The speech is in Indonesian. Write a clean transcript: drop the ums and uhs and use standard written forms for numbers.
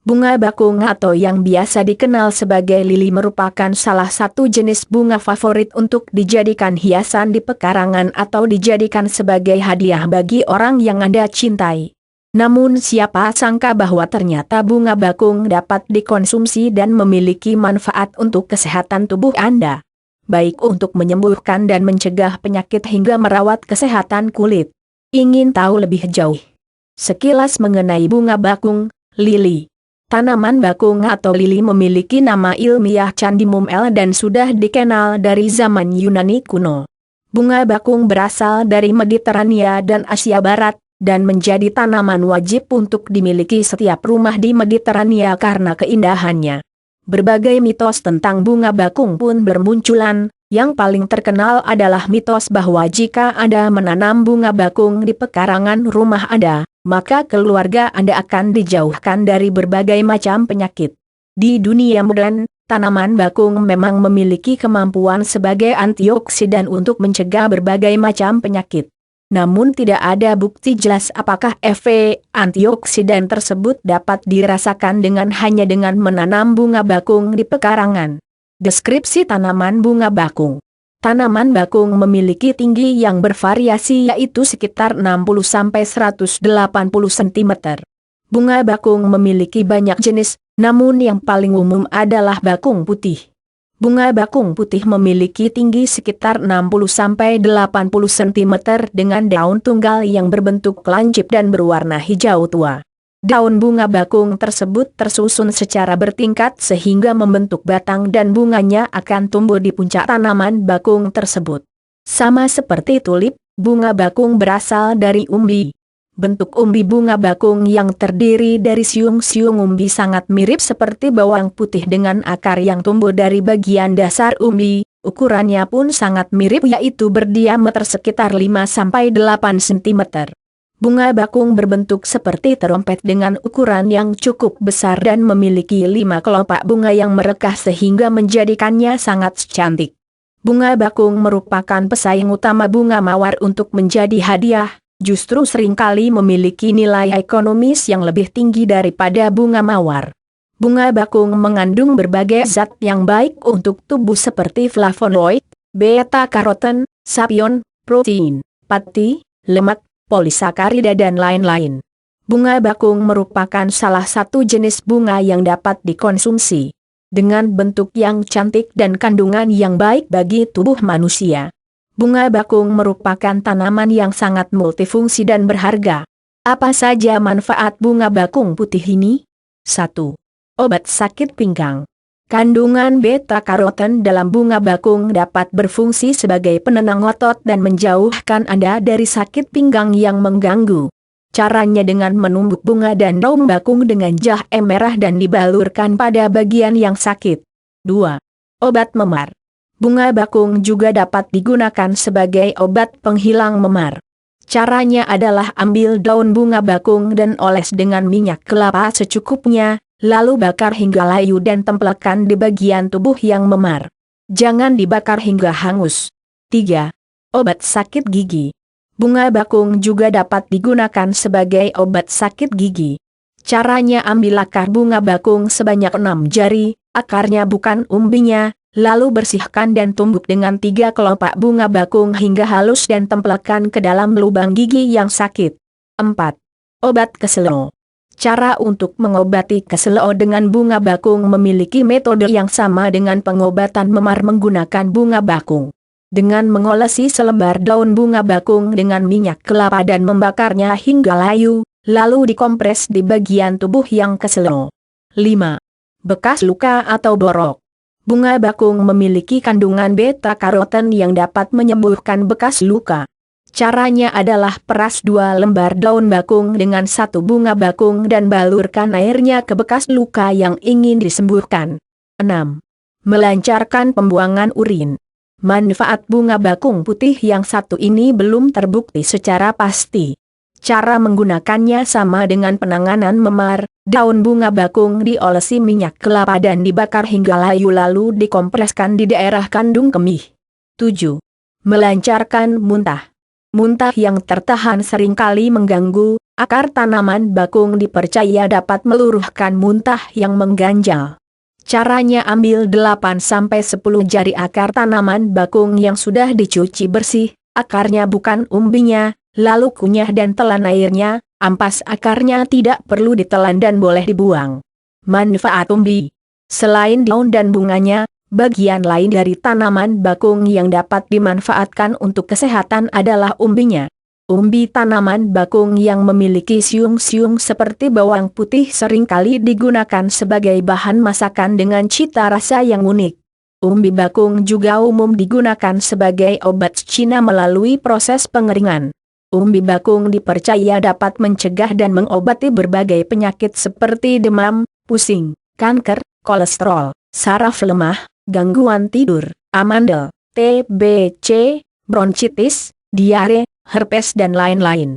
Bunga bakung atau yang biasa dikenal sebagai lili merupakan salah satu jenis bunga favorit untuk dijadikan hiasan di pekarangan atau dijadikan sebagai hadiah bagi orang yang Anda cintai. Namun siapa sangka bahwa ternyata bunga bakung dapat dikonsumsi dan memiliki manfaat untuk kesehatan tubuh Anda. Baik untuk menyembuhkan dan mencegah penyakit hingga merawat kesehatan kulit. Ingin tahu lebih jauh? Sekilas mengenai bunga bakung, lili. Tanaman bakung atau lili memiliki nama ilmiah Candimum L dan sudah dikenal dari zaman Yunani kuno. Bunga bakung berasal dari Mediterania dan Asia Barat, dan menjadi tanaman wajib untuk dimiliki setiap rumah di Mediterania karena keindahannya. Berbagai mitos tentang bunga bakung pun bermunculan, yang paling terkenal adalah mitos bahwa jika Anda menanam bunga bakung di pekarangan rumah Anda, maka keluarga Anda akan dijauhkan dari berbagai macam penyakit. Di dunia modern, tanaman bakung memang memiliki kemampuan sebagai antioksidan untuk mencegah berbagai macam penyakit. Namun tidak ada bukti jelas apakah efek antioksidan tersebut dapat dirasakan hanya dengan menanam bunga bakung di pekarangan. Deskripsi tanaman bunga bakung. Tanaman bakung memiliki tinggi yang bervariasi yaitu sekitar 60-180 cm. Bunga bakung memiliki banyak jenis, namun yang paling umum adalah bakung putih. Bunga bakung putih memiliki tinggi sekitar 60-80 cm dengan daun tunggal yang berbentuk lancip dan berwarna hijau tua. Daun bunga bakung tersebut tersusun secara bertingkat sehingga membentuk batang dan bunganya akan tumbuh di puncak tanaman bakung tersebut. Sama seperti tulip, bunga bakung berasal dari umbi. Bentuk umbi bunga bakung yang terdiri dari siung-siung umbi sangat mirip seperti bawang putih dengan akar yang tumbuh dari bagian dasar umbi. Ukurannya pun sangat mirip yaitu berdiameter sekitar 5-8 cm. Bunga bakung berbentuk seperti terompet dengan ukuran yang cukup besar dan memiliki 5 kelopak bunga yang merekah sehingga menjadikannya sangat cantik. Bunga bakung merupakan pesaing utama bunga mawar untuk menjadi hadiah, justru seringkali memiliki nilai ekonomis yang lebih tinggi daripada bunga mawar. Bunga bakung mengandung berbagai zat yang baik untuk tubuh seperti flavonoid, beta-karoten, sapion, protein, pati, lemak, polisakarida dan lain-lain. Bunga bakung merupakan salah satu jenis bunga yang dapat dikonsumsi. Dengan bentuk yang cantik dan kandungan yang baik bagi tubuh manusia. Bunga bakung merupakan tanaman yang sangat multifungsi dan berharga. Apa saja manfaat bunga bakung putih ini? 1. Obat sakit pinggang. Kandungan beta-karoten dalam bunga bakung dapat berfungsi sebagai penenang otot dan menjauhkan Anda dari sakit pinggang yang mengganggu. Caranya dengan menumbuk bunga dan daun bakung dengan jahe merah dan dibalurkan pada bagian yang sakit. 2. Obat memar. Bunga bakung juga dapat digunakan sebagai obat penghilang memar. Caranya adalah ambil daun bunga bakung dan oles dengan minyak kelapa secukupnya, lalu bakar hingga layu dan tempelkan di bagian tubuh yang memar. Jangan dibakar hingga hangus. 3. Obat sakit gigi. Bunga bakung juga dapat digunakan sebagai obat sakit gigi. Caranya ambil akar bunga bakung sebanyak 6 jari, akarnya bukan umbinya, lalu bersihkan dan tumbuk dengan 3 kelopak bunga bakung hingga halus dan tempelkan ke dalam lubang gigi yang sakit. 4. Obat keseleo. Cara untuk mengobati keseleo dengan bunga bakung memiliki metode yang sama dengan pengobatan memar menggunakan bunga bakung. Dengan mengolesi selembar daun bunga bakung dengan minyak kelapa dan membakarnya hingga layu, lalu dikompres di bagian tubuh yang keseleo. 5. Bekas luka atau borok. Bunga bakung memiliki kandungan beta-karoten yang dapat menyembuhkan bekas luka. Caranya adalah peras 2 lembar daun bakung dengan 1 bunga bakung dan balurkan airnya ke bekas luka yang ingin disembuhkan. 6. Melancarkan pembuangan urin. Manfaat bunga bakung putih yang satu ini belum terbukti secara pasti. Cara menggunakannya sama dengan penanganan memar, daun bunga bakung diolesi minyak kelapa dan dibakar hingga layu lalu dikompreskan di daerah kandung kemih. 7. Melancarkan muntah. Muntah yang tertahan seringkali mengganggu. Akar tanaman bakung dipercaya dapat meluruhkan muntah yang mengganjal. Caranya, ambil 8-10 jari akar tanaman bakung yang sudah dicuci bersih, akarnya bukan umbinya, lalu kunyah dan telan airnya, ampas akarnya tidak perlu ditelan dan boleh dibuang. Manfaat umbi. Selain daun dan bunganya, bagian lain dari tanaman bakung yang dapat dimanfaatkan untuk kesehatan adalah umbinya. Umbi tanaman bakung yang memiliki siung-siung seperti bawang putih seringkali digunakan sebagai bahan masakan dengan cita rasa yang unik. Umbi bakung juga umum digunakan sebagai obat Cina melalui proses pengeringan. Umbi bakung dipercaya dapat mencegah dan mengobati berbagai penyakit seperti demam, pusing, kanker, kolesterol, saraf lemah, gangguan tidur, amandel, TBC, bronkitis, diare, herpes dan lain-lain.